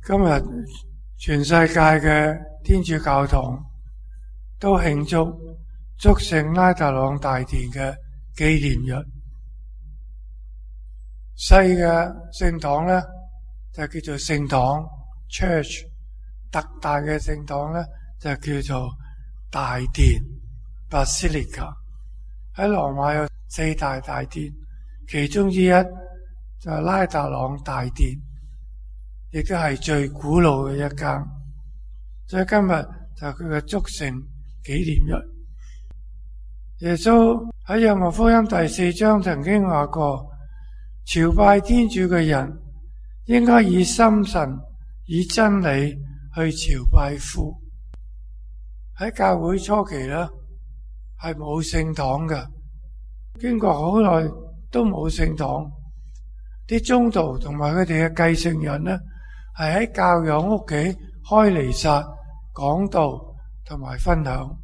今日全世界嘅天主教堂都慶祝祝聖拉達朗大殿嘅紀念日。細嘅聖堂咧就叫做聖堂 Church， 特大嘅聖堂咧就叫做大殿 Basilica。喺羅馬有4大大殿，其中之一就係拉達朗大殿，亦都係最古老嘅一間。所以今日就係佢嘅祝聖紀念日。耶穌喺《約翰福音》第4章曾經話過，朝拜天主嘅人應該以心神、以真理去朝拜父。喺教會初期咧，係冇聖堂嘅，經過好耐都冇聖堂。啲宗徒同埋佢哋嘅繼承人咧，係喺教友屋企開彌撒、講道同埋分享。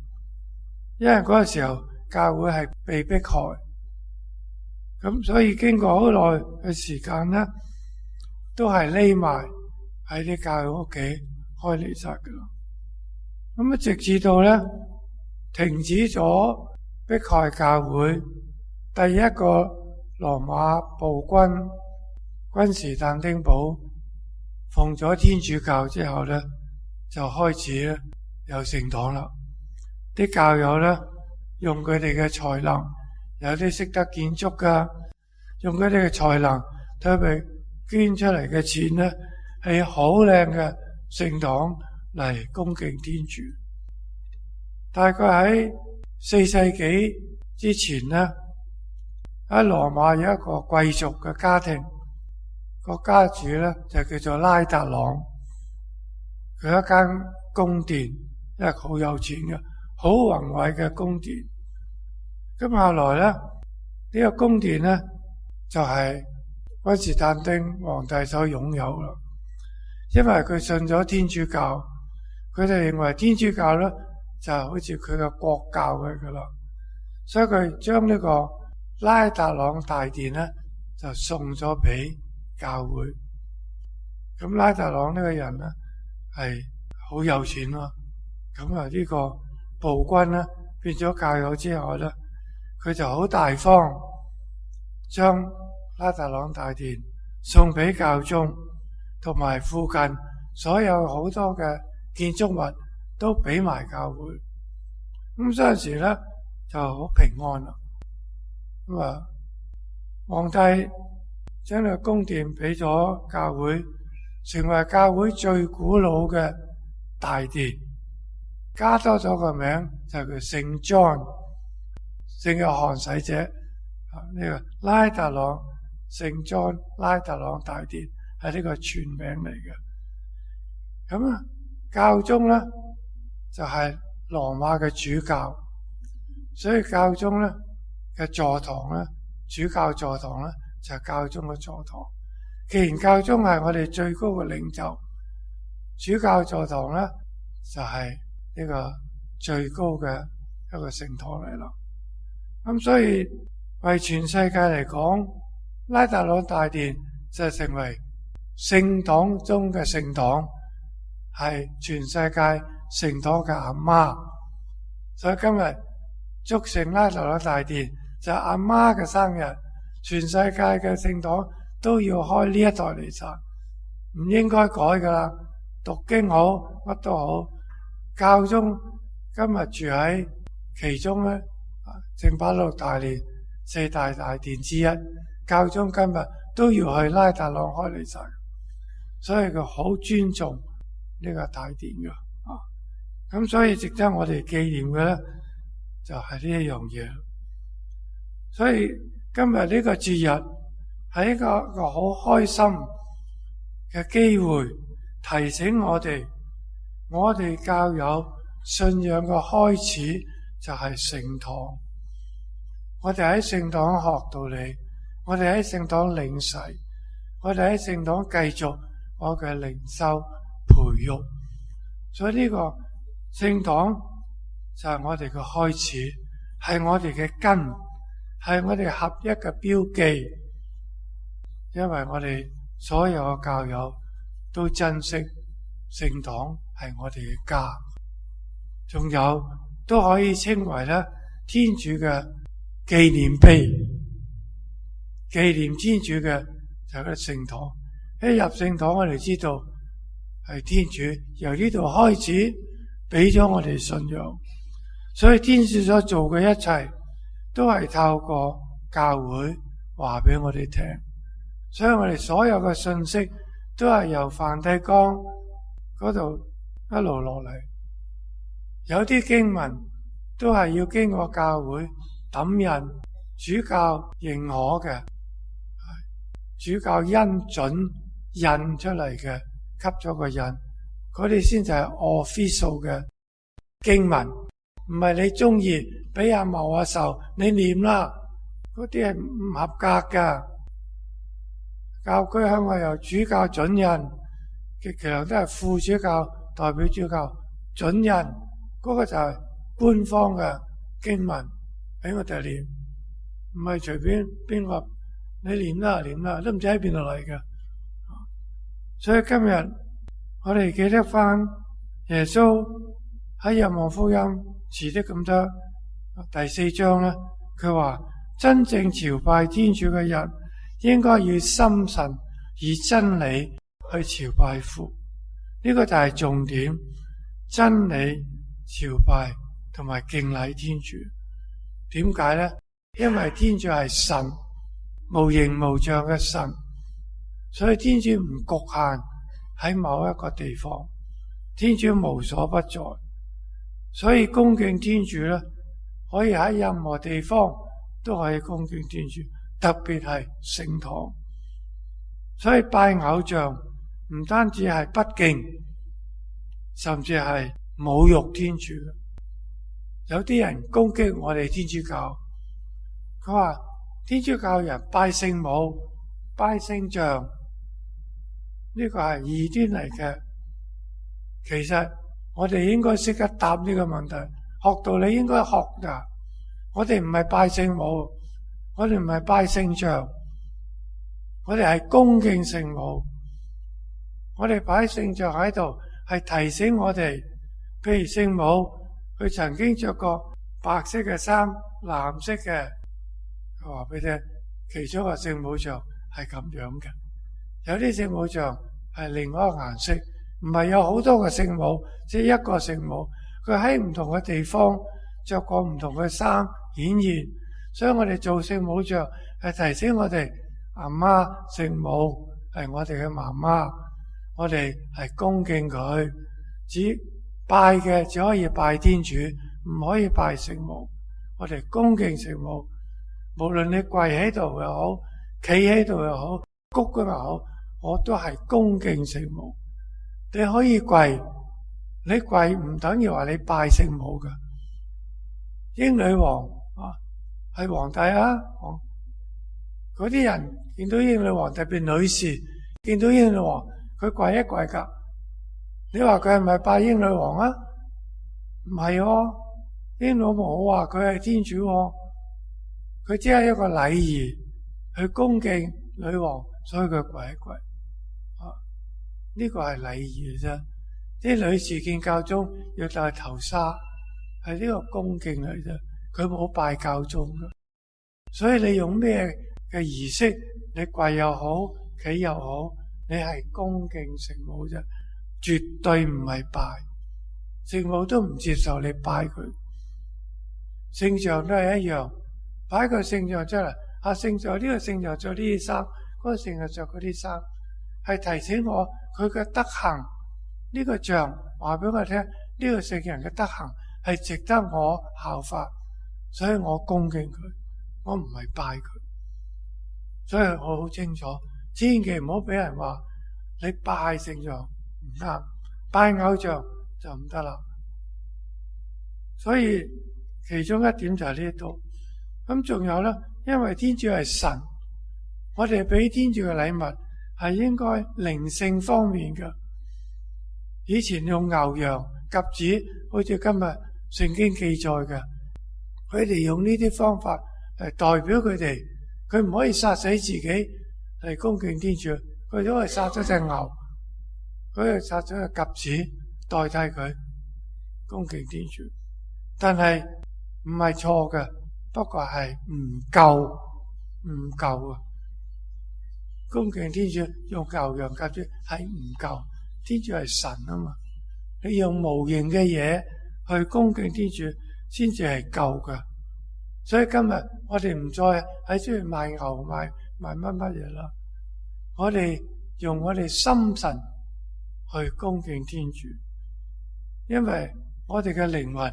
因為嗰個時候教會係被迫害，咁所以經過好耐嘅時間咧，都係匿埋喺啲教友屋企開彌撒噶啦。咁啊，直至到咧停止咗迫害教會，第一個羅馬暴君士坦丁堡奉咗天主教之後咧，就開始咧有聖堂啦。啲教友咧用佢哋嘅才能，有啲識得建築噶，用佢哋嘅才能，特別捐出嚟嘅錢咧，係好靚嘅聖堂嚟恭敬天主。大概喺4世紀之前咧，喺羅馬有一個貴族嘅家庭，個家主咧就叫做拉達朗，佢一間宮殿，因為好有錢嘅，好宏偉嘅宮殿。咁後來咧，呢個宮殿咧就係君士坦丁皇帝所擁有啦。因為佢信咗天主教，佢哋認為天主教咧就好似佢嘅國教嘅噶啦，所以佢將呢個拉達朗大殿咧就送咗俾教會。咁拉達朗呢個人咧係好有錢咯，咁啊呢個暴君咧變咗教友之後咧，佢就好大方，將拉達朗大殿送俾教宗，同埋附近所有好多嘅建築物都俾埋教會。咁嗰陣時咧就好平安啦。咁啊，皇帝將呢個宮殿俾咗教會，成為教會最古老嘅大殿，加多咗個名就叫聖 John， 聖約翰洗者。呢個拉達朗聖 John 拉達朗大殿係呢個全名嚟嘅。咁啊，教宗咧就係羅馬嘅主教，所以教宗咧嘅座堂咧，主教座堂咧就係教宗嘅座堂。既然教宗係我哋最高嘅領袖，主教座堂咧就係呢個最高嘅一個聖堂嚟啦。咁所以為全世界嚟講，拉達朗大殿就成為聖堂中嘅聖堂，係全世界聖堂嘅阿媽。所以今日祝聖拉達朗大殿就係阿媽嘅生日，全世界嘅聖堂都要開呢一代彌撒，唔應該改噶啦。讀經好，乜都好，教宗今日住喺其中咧，聖保祿大殿4大大殿之一，教宗今日都要去拉達朗開彌撒，所以佢好尊重呢個大殿嘅。咁所以值得我哋紀念嘅咧，就係呢一樣嘢。所以今日呢個節日係一個好開心嘅機會，提醒我哋教友信仰嘅開始就係聖堂。我哋喺聖堂學道理，我哋喺聖堂領洗，我哋喺聖堂繼續我嘅靈修培育。所以呢個聖堂就係我哋嘅開始，係我哋嘅根，係我哋合一嘅標記。因為我哋所有嘅教友都珍惜聖堂係我哋嘅家，仲有都可以稱為咧天主嘅紀念碑，紀念天主嘅就係個聖堂。一入聖堂，我哋知道係天主由呢度開始俾咗我哋信仰，所以天主所做嘅一切都係透過教會話俾我哋聽，所以我哋所有嘅信息都係由梵蒂岡嗰度一路落嚟。有啲經文都係要經過教會抌印，主教認可嘅，主教恩准印出嚟嘅，吸咗個印，嗰啲先就係 official 嘅經文，唔係你中意俾阿茂阿壽你念啦，嗰啲係唔合格噶。教區香港由主教准印，極其量都係副主教代表主教准印，嗰個就係官方嘅經文俾我哋念，唔係隨便邊個你念啦，都唔知喺邊度嚟嘅。所以今日我哋記得翻耶穌喺若望福音遲啲咁多第4章咧，佢話真正朝拜天主嘅人應該以心神以真理去朝拜父，呢個就係重點，真理朝拜同埋敬禮天主。點解呢？因為天主係神，無形無像嘅神，所以天主唔局限喺某一個地方，天主無所不在，所以恭敬天主咧，可以喺任何地方都可以恭敬天主，特別係聖堂。所以拜偶像唔單止係不敬，甚至係侮辱天主。有啲人攻擊我哋天主教，佢話天主教人拜聖母、拜聖像，呢個係異端嚟嘅。其實我哋應該識得答呢個問題，學道理應該學噶。我哋唔係拜聖母，我哋唔係拜聖像，我哋係恭敬聖母。我哋擺聖像喺度，係提醒我哋，譬如聖母，佢曾經着過白色嘅衫、藍色嘅，佢話俾你聽，其中一個聖母像係咁樣嘅。有啲聖母像係另外一個顏色，唔係有好多個聖母，即係一個聖母，佢喺唔同嘅地方着過唔同嘅衫顯現，所以我哋做聖母像係提醒我哋阿媽聖母係我哋嘅媽媽，我哋係恭敬佢，只拜嘅只可以拜天主，唔可以拜聖母。我哋恭敬聖母，無論你跪喺度又好，企喺度又好，鞠躬又好，我都係恭敬聖母。你可以跪，你跪唔等於話你拜聖母噶。英女王係皇帝啊，嗰啲人見到英女王，特別女士見到英女王，佢跪一跪噶。你話佢係咪拜英女王啊？唔係喎，英女王冇話佢係天主喎，佢只係一個禮儀去恭敬女王，所以佢跪一跪。呢個係禮儀嘅啫。啲女士見教宗要戴頭紗，係呢個恭敬嚟啫。佢冇拜教宗噶，所以你用咩嘅儀式，你跪又好，企又好，你係恭敬聖母啫，絕對唔係拜。聖母都唔接受你拜佢。聖像都係一樣，擺個聖像出嚟，聖像呢個聖像着呢啲衫，嗰個聖像着嗰啲衫，係提醒我佢嘅德行。呢個像話俾我聽，呢個聖人嘅德行係值得我效法，所以我恭敬佢，我唔係拜佢。所以我好清楚，千祈唔好俾人話你拜聖像唔啱，拜偶像就唔得啦。所以其中一點就係呢度。咁仲有咧，因為天主係神，我哋俾天主嘅禮物係應該靈性方面嘅。以前用牛羊鴿子，好似今日聖經記載嘅，佢哋用呢啲方法嚟代表佢哋，佢唔可以殺死自己嚟恭敬天主，佢都係殺咗隻牛佢就殺咗個鴿子代替佢恭敬天主，但係唔係錯嘅，不過係唔夠啊！恭敬天主用牛羊鴿子係唔夠，天主係神啊嘛，你用無形嘅嘢去恭敬天主先至係夠噶。所以今日我哋唔再喺出面賣牛賣乜乜嘢啦，我哋用我哋心神去恭敬天主，因為我哋嘅靈魂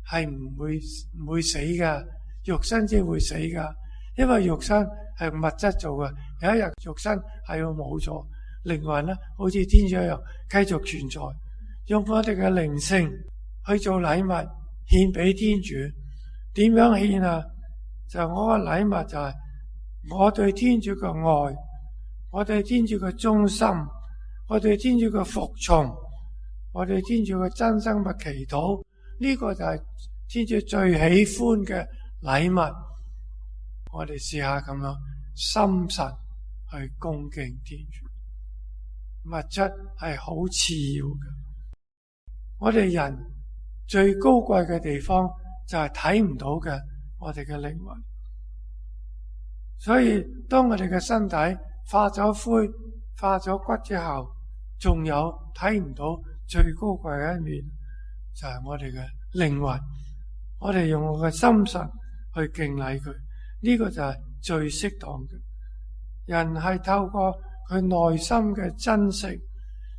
係唔會死噶，肉身先會死噶，因為肉身係物質做嘅，有一日肉身係要冇咗，靈魂咧好似天主一樣繼續存在，用我哋嘅靈性去做禮物獻俾天主。點樣獻啊？就我嘅禮物就係我對天主嘅愛，我對天主嘅忠心，我對天主嘅服從，我對天主嘅真心嘅祈禱，呢個就係天主最喜歡嘅禮物。我哋試下咁樣心神去恭敬天主。物質係好次要嘅，我哋人最高貴嘅地方就係睇唔到嘅我哋嘅靈魂。所以當我哋嘅身體化咗灰化咗骨之後，仲有睇唔到最高貴嘅一面，就係我哋嘅靈魂。我哋用我嘅心神去敬禮佢，呢個就係最適當嘅。人係透過佢內心嘅真誠，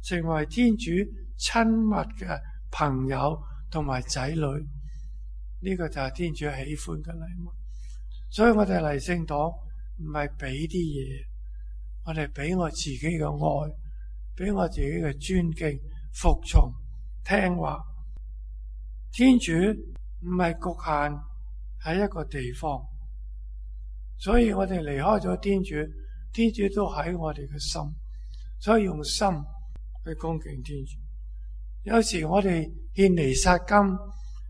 成為天主親密嘅朋友同埋仔女，呢個就係天主喜歡嘅禮物。所以我哋嚟聖堂唔係俾啲嘢，我哋俾我自己嘅愛，俾我自己嘅尊敬、服從、聽話。天主唔係局限喺一個地方，所以我哋離開咗天主，天主都喺我哋嘅心，所以用心去恭敬天主。有時我哋獻彌撒金，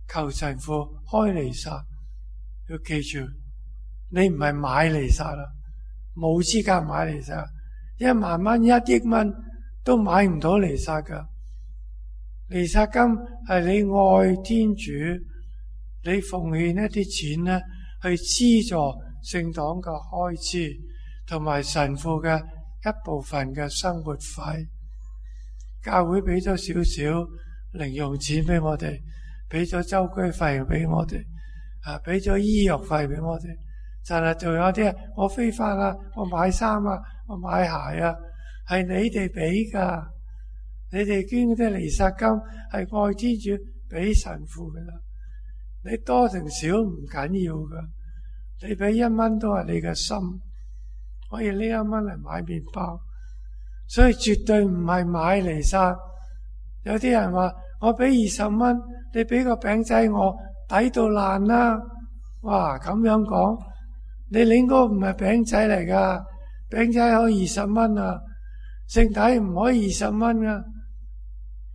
求神父開彌撒，要記住，你唔係買彌撒啦，冇資格買彌撒，1萬蚊、1億蚊都買唔到彌撒噶。彌撒金係你愛天主，你奉獻一啲錢咧，去資助聖堂嘅開支，同埋神父嘅一部分嘅生活費。教會俾咗少少零用錢俾我哋，俾咗周居費俾我哋，俾咗醫藥費俾我哋。但係仲有啲我非法啊，我買衫啊，我買鞋啊，係你哋俾噶。你哋捐嗰啲彌撒金係愛天主俾神父噶啦，你多定少唔緊要噶，你俾1蚊都係你嘅心，可以呢1蚊嚟買麵包，所以絕對唔係買彌撒。有啲人話我俾20蚊，你俾個餅仔我，抵到爛啦。哇，咁樣講，你應該唔係餅仔嚟噶，餅仔可以20蚊啊，聖體唔可以20蚊噶。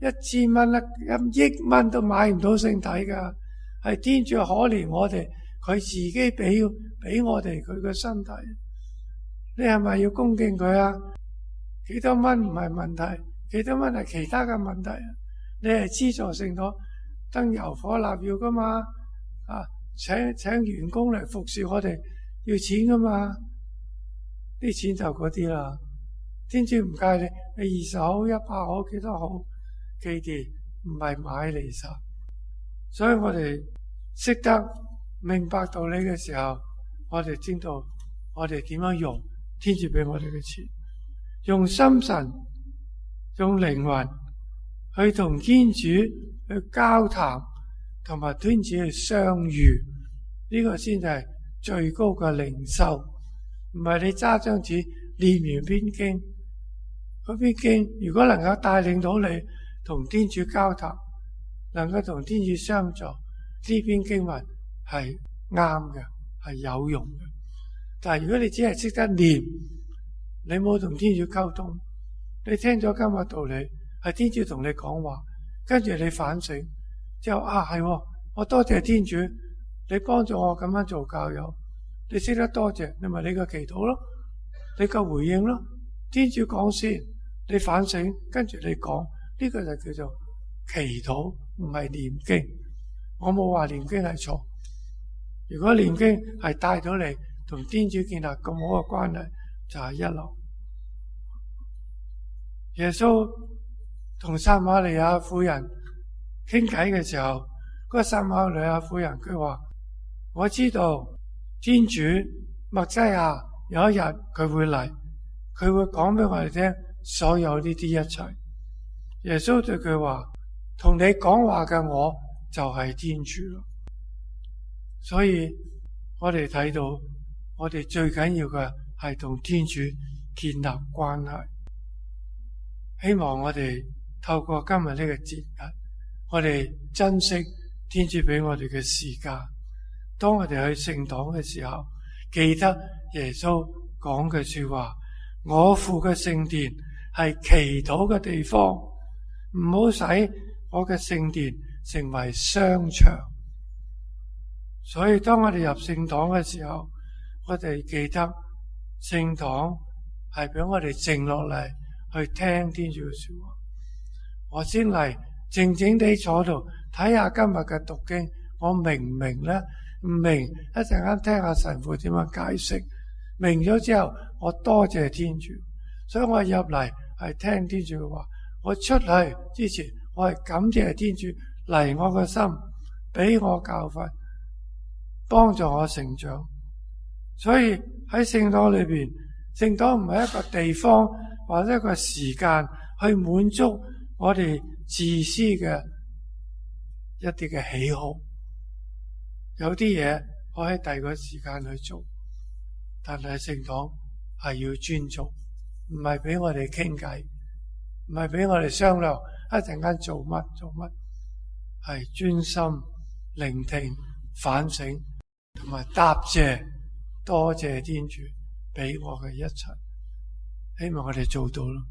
1000蚊1億蚊都買唔到聖體噶，係天主可憐我哋，佢自己俾我哋佢嘅身體。你係咪要恭敬佢啊？幾多蚊唔係問題，幾多蚊係其他嘅問題。你係資助聖堂燈油火蠟要噶嘛？請員工嚟服侍我哋要錢噶嘛？啲錢就嗰啲啦。天主唔介意你20好100好幾多好。記住唔係買彌撒，所以我哋識得明白道理嘅時候，我哋知道我哋點樣用天主俾我哋嘅錢，用心神、用靈魂去同天主去交談，同埋天主去相遇，呢個先係最高嘅靈修。唔係你揸張紙念完篇經，嗰篇經如果能夠帶領到你同天主交談，能夠同天主相助，呢篇經文係啱嘅，係有用嘅。但係如果你只係識得念，你冇同天主溝通，你聽咗今日道理，係天主同你講話，跟住你反省之後係我多謝天主，你幫助我咁樣做教友，你識得多謝，你咪你個祈禱咯，你個回應咯，天主講先，你反省，跟住你講，呢個就叫做祈禱，唔係念經。我冇話念經係錯。如果念經係帶到你同天主建立咁好嘅關係，就係一流。耶穌同撒瑪利亞婦人傾偈嘅時候，嗰個撒瑪利亞婦人佢話：我知道天主默西亞有一日佢會嚟，佢會講俾我哋聽所有呢啲一切。耶穌對佢話：同你講話嘅我就係天主咯。所以我哋睇到，我哋最緊要嘅係同天主建立關係。希望我哋透過今日呢個節日，我哋珍惜天主俾我哋嘅時間。當我哋去聖堂嘅時候，記得耶穌講嘅說話：我父嘅聖殿係祈禱嘅地方，唔好使我嘅聖殿成為商場。所以當我哋入聖堂嘅時候，我哋記得聖堂係俾我哋靜落嚟去聽天主嘅說話。我先嚟靜靜地坐度睇下今日嘅讀經，我明唔明呢？唔明，一陣間聽下神父點樣解釋。明咗之後，我多謝天主。所以我入嚟係聽天主嘅話，我出去之前，我係感謝天主嚟我個心，俾我教訓，幫助我成長。所以喺聖堂裏邊，聖堂唔係一個地方或者一個時間去滿足我哋自私嘅一啲嘅喜好。有啲嘢我喺第二個時間去做，但係聖堂係要尊重，唔係俾我哋傾偈，唔係俾我哋商量一陣間做乜，係專心聆聽、反省同埋答謝，多謝天主俾我嘅一切。希望我哋做到咯。